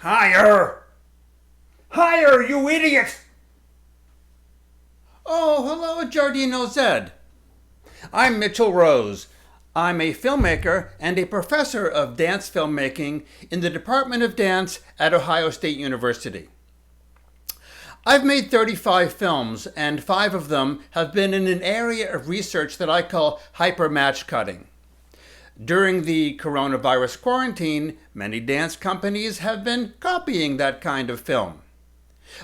Higher! Higher, you idiot! Oh, hello, Giardino ZED. I'm Mitchell Rose. I'm a filmmaker and a professor of dance filmmaking in the Department of Dance at Ohio State University. I've made 35 films, and 5 of them have been in an area of research that I call hyper-match cutting. During the coronavirus quarantine, many dance companies have been copying that kind of film.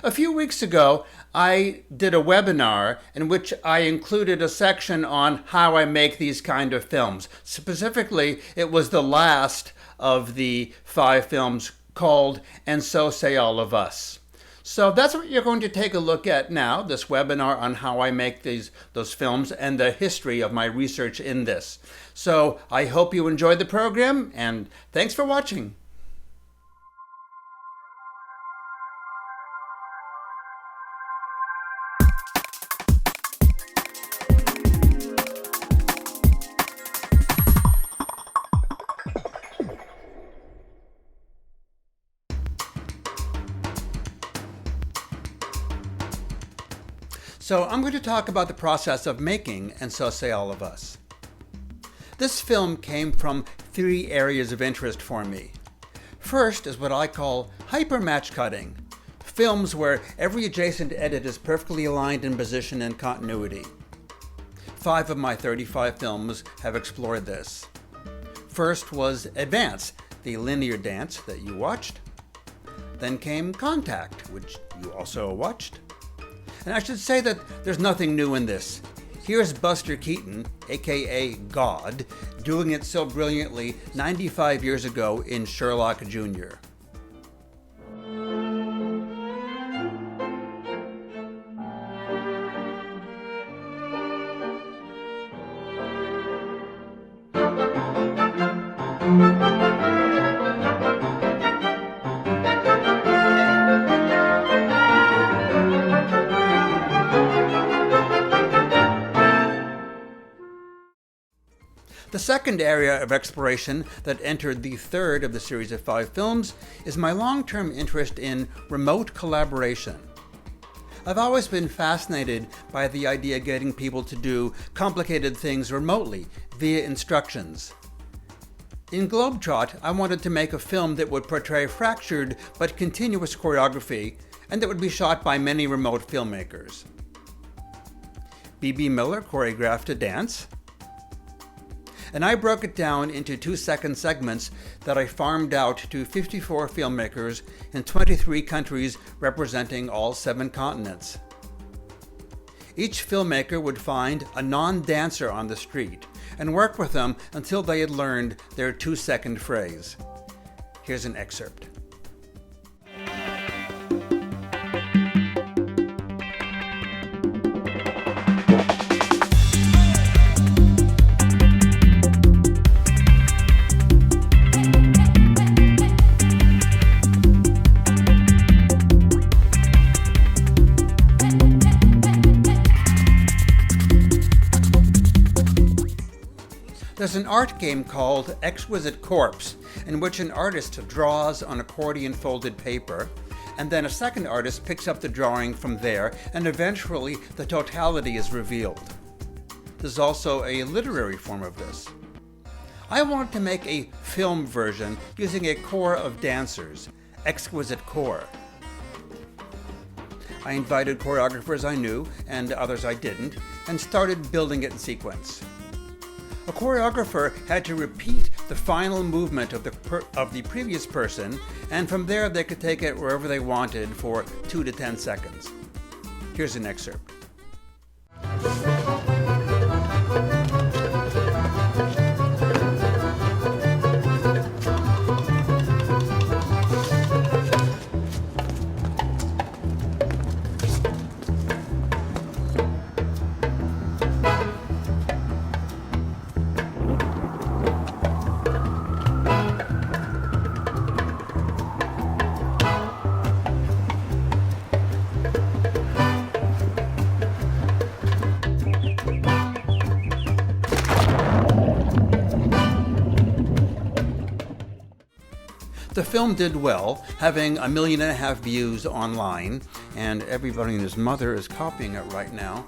A few weeks ago, I did a webinar in which I included a section on how I make these kind of films. Specifically, it was the last of the 5 films called And So Say All of Us. So that's what you're going to take a look at now, this webinar on how I make those films and the history of my research in this. So I hope you enjoyed the program, and thanks for watching. So I'm going to talk about the process of making And So Say All of Us. This film came from 3 areas of interest for me. First is what I call hyper-match cutting, films where every adjacent edit is perfectly aligned in position and continuity. 5 of my 35 films have explored this. First was Advance, the linear dance that you watched. Then came Contact, which you also watched. And I should say that there's nothing new in this. Here's Buster Keaton, aka God, doing it so brilliantly 95 years ago in Sherlock Jr. The second area of exploration that entered the third of the series of 5 films is my long-term interest in remote collaboration. I've always been fascinated by the idea of getting people to do complicated things remotely via instructions. In Globetrot, I wanted to make a film that would portray fractured but continuous choreography and that would be shot by many remote filmmakers. B.B. Miller choreographed a dance, and I broke it down into 2-second segments that I farmed out to 54 filmmakers in 23 countries representing all 7 continents. Each filmmaker would find a non-dancer on the street and work with them until they had learned their 2-second phrase. Here's an excerpt. There's an art game called Exquisite Corps, in which an artist draws on accordion folded paper, and then a second artist picks up the drawing from there, and eventually the totality is revealed. There's also a literary form of this. I wanted to make a film version using a corps of dancers, Exquisite Corps. I invited choreographers I knew and others I didn't, and started building it in sequence. A choreographer had to repeat the final movement of the previous person, and from there they could take it wherever they wanted for 2 to 10 seconds. Here's an excerpt. The film did well, having 1.5 million views online, and everybody and his mother is copying it right now.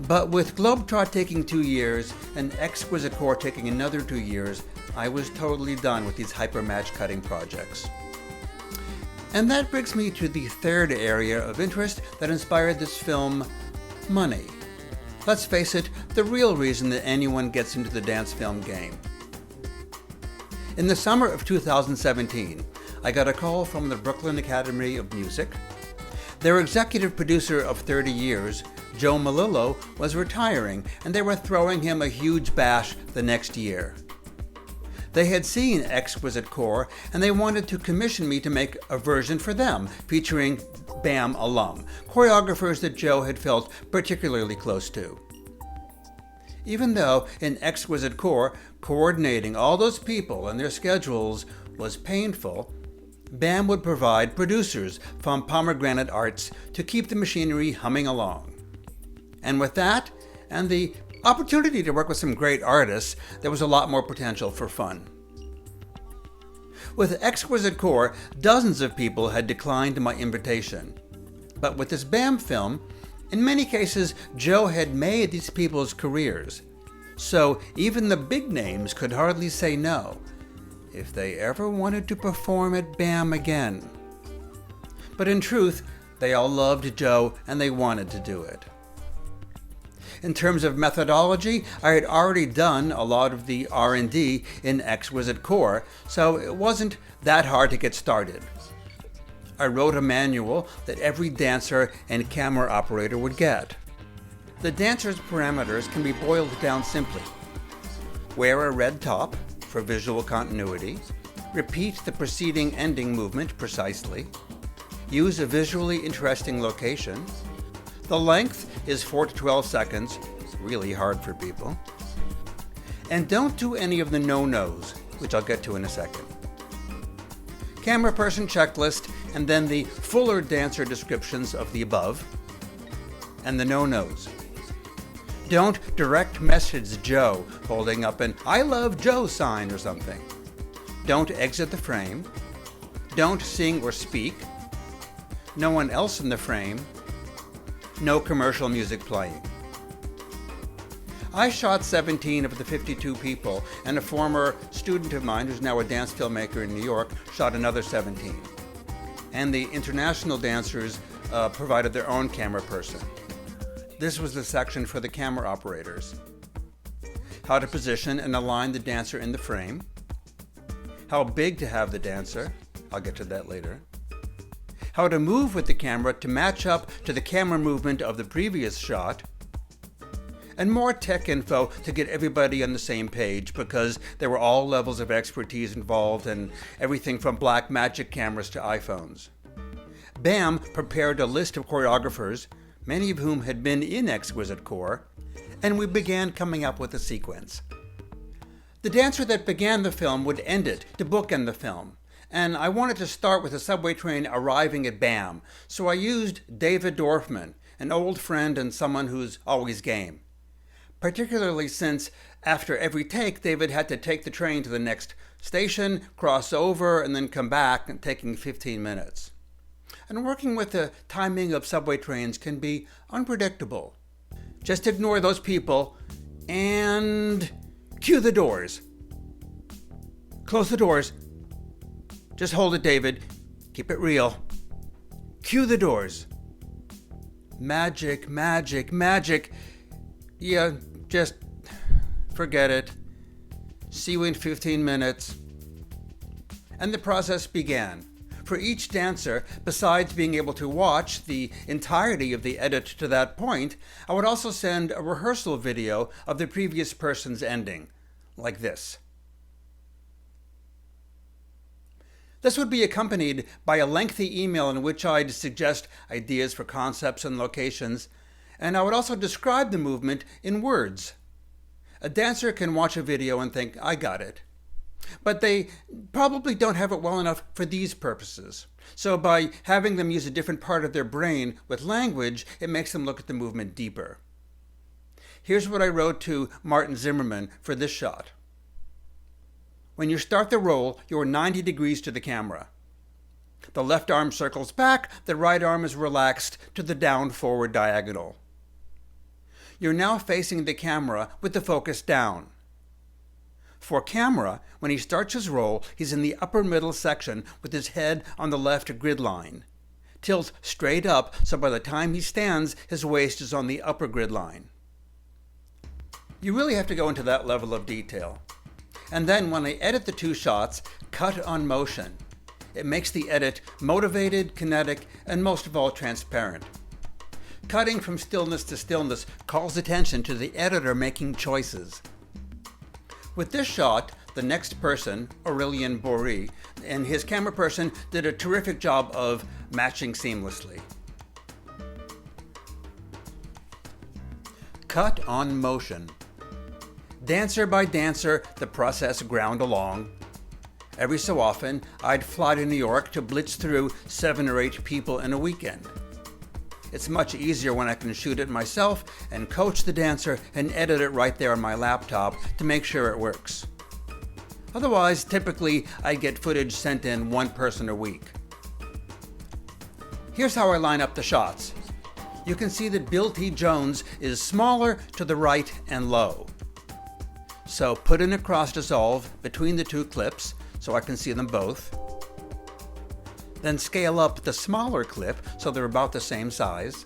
But with Globetrot taking 2 years and Exquisite Corps taking another 2 years, I was totally done with these hypermatch cutting projects. And that brings me to the third area of interest that inspired this film, money. Let's face it, the real reason that anyone gets into the dance film game. In the summer of 2017, I got a call from the Brooklyn Academy of Music. Their executive producer of 30 years, Joe Malillo, was retiring, and they were throwing him a huge bash the next year. They had seen Exquisite Corps, and they wanted to commission me to make a version for them, featuring BAM alum, choreographers that Joe had felt particularly close to. Even though in Exquisite Corps, coordinating all those people and their schedules was painful, BAM would provide producers from Pomegranate Arts to keep the machinery humming along. And with that, and the opportunity to work with some great artists, there was a lot more potential for fun. With Exquisite Corps, dozens of people had declined my invitation. But with this BAM film, in many cases, Joe had made these people's careers. So even the big names could hardly say no, if they ever wanted to perform at BAM again. But in truth, they all loved Joe and they wanted to do it. In terms of methodology, I had already done a lot of the R&D in Exquisite Corps, so it wasn't that hard to get started. I wrote a manual that every dancer and camera operator would get. The dancer's parameters can be boiled down simply. Wear a red top for visual continuity, repeat the preceding ending movement precisely, use a visually interesting location. The length is 4 to 12 seconds, it's really hard for people. And don't do any of the no-nos, which I'll get to in a second. Camera person checklist, and then the fuller dancer descriptions of the above, and the no-nos. Don't direct message Joe holding up an I love Joe sign or something. Don't exit the frame. Don't sing or speak. No one else in the frame. No commercial music playing. I shot 17 of the 52 people, and a former student of mine, who's now a dance filmmaker in New York, shot another 17. And the international dancers provided their own camera person. This was the section for the camera operators. How to position and align the dancer in the frame. How big to have the dancer. I'll get to that later. How to move with the camera to match up to the camera movement of the previous shot, and more tech info to get everybody on the same page, because there were all levels of expertise involved and everything from black magic cameras to iPhones. BAM prepared a list of choreographers, many of whom had been in Exquisite Corps, and we began coming up with a sequence. The dancer that began the film would end it to bookend the film. And I wanted to start with a subway train arriving at BAM, so I used David Dorfman, an old friend and someone who's always game. Particularly since, after every take, David had to take the train to the next station, cross over, and then come back, taking 15 minutes. And working with the timing of subway trains can be unpredictable. Just ignore those people, and cue the doors. Close the doors. Just hold it, David. Keep it real. Cue the doors. Magic, magic, magic. Yeah, just forget it. See you in 15 minutes. And the process began. For each dancer, besides being able to watch the entirety of the edit to that point, I would also send a rehearsal video of the previous person's ending, like this. This would be accompanied by a lengthy email in which I'd suggest ideas for concepts and locations, and I would also describe the movement in words. A dancer can watch a video and think, I got it. But they probably don't have it well enough for these purposes. So by having them use a different part of their brain with language, it makes them look at the movement deeper. Here's what I wrote to Martin Zimmerman for this shot. When you start the roll, you are 90 degrees to the camera. The left arm circles back, the right arm is relaxed to the down-forward diagonal. You're now facing the camera with the focus down. For camera, when he starts his roll, he's in the upper middle section with his head on the left grid line. Tilts straight up, so by the time he stands, his waist is on the upper grid line. You really have to go into that level of detail. And then when I edit the two shots, cut on motion. It makes the edit motivated, kinetic, and most of all transparent. Cutting from stillness to stillness calls attention to the editor making choices. With this shot, the next person, Aurélien Bory, and his camera person did a terrific job of matching seamlessly. Cut on motion. Dancer by dancer, the process ground along. Every so often, I'd fly to New York to blitz through 7 or 8 people in a weekend. It's much easier when I can shoot it myself and coach the dancer and edit it right there on my laptop to make sure it works. Otherwise, typically, I get footage sent in 1 person a week. Here's how I line up the shots. You can see that Bill T. Jones is smaller to the right and low. So put in a cross dissolve between the 2 clips so I can see them both. Then scale up the smaller clip so they're about the same size.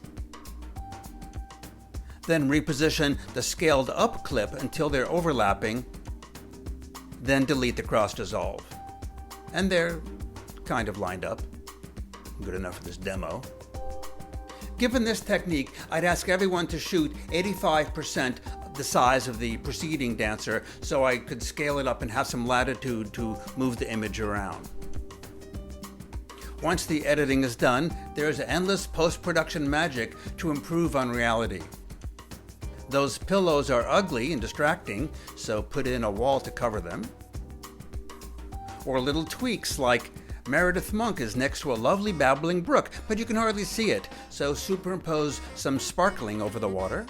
Then reposition the scaled up clip until they're overlapping. Then delete the cross dissolve. And they're kind of lined up. Good enough for this demo. Given this technique, I'd ask everyone to shoot 85% the size of the preceding dancer so I could scale it up and have some latitude to move the image around. Once the editing is done, there's endless post-production magic to improve on reality. Those pillows are ugly and distracting, so put in a wall to cover them. Or little tweaks like Meredith Monk is next to a lovely babbling brook, but you can hardly see it, so superimpose some sparkling over the water.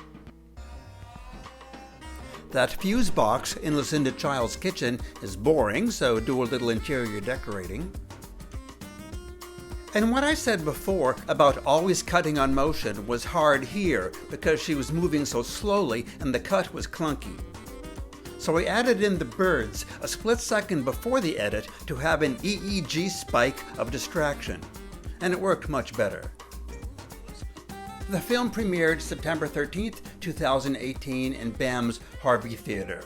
That fuse box in Lucinda Child's kitchen is boring, so do a little interior decorating. And what I said before about always cutting on motion was hard here because she was moving so slowly and the cut was clunky. So I added in the birds a split second before the edit to have an EEG spike of distraction, and it worked much better. The film premiered September 13th, 2018 in BAM's Harvey Theater.